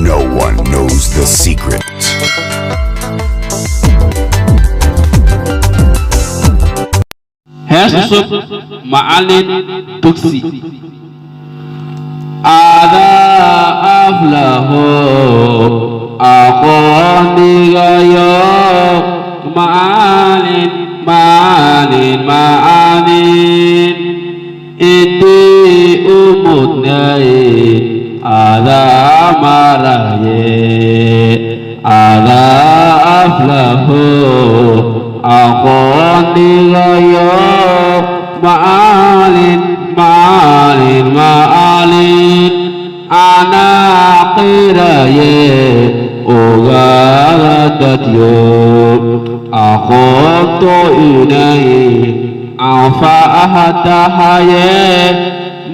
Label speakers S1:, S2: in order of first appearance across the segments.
S1: No one knows the secret.
S2: Hasub ma'alin tuksi ada aflahu aqanigayo ma'alin iti umudnai ada maraye ada aflahu aqanigayo ma'alin ana qiraye ogadatyo akhoto inai afa ahadahaye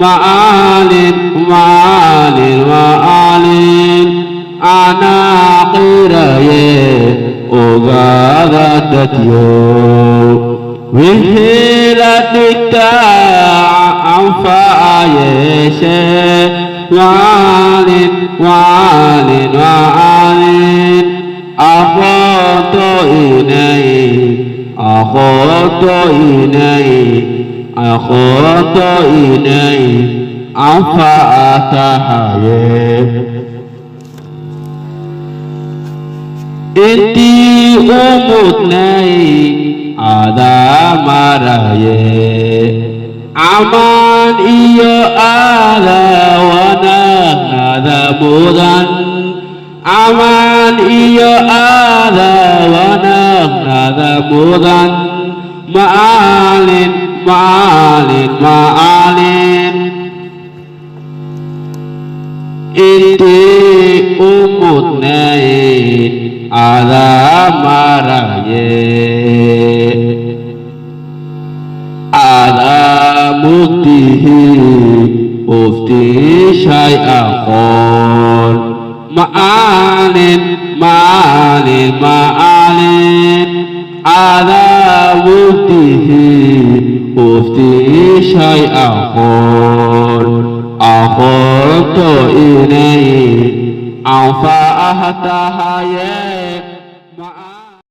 S2: ma'alin ana qiraye ogadatyo wihilatika anfa'ayeshe walin akhoto inai anfa'atahaye inti umutnai ada maraye aman iyo ada wana ada budan aman iyo ada wana ada budan ma'alin inti umutnai ada maraye ada muktihi ufti syai'akhon ma'alin ada muktihi ufti syai'akhon akhoto inai anfa'ahatahaye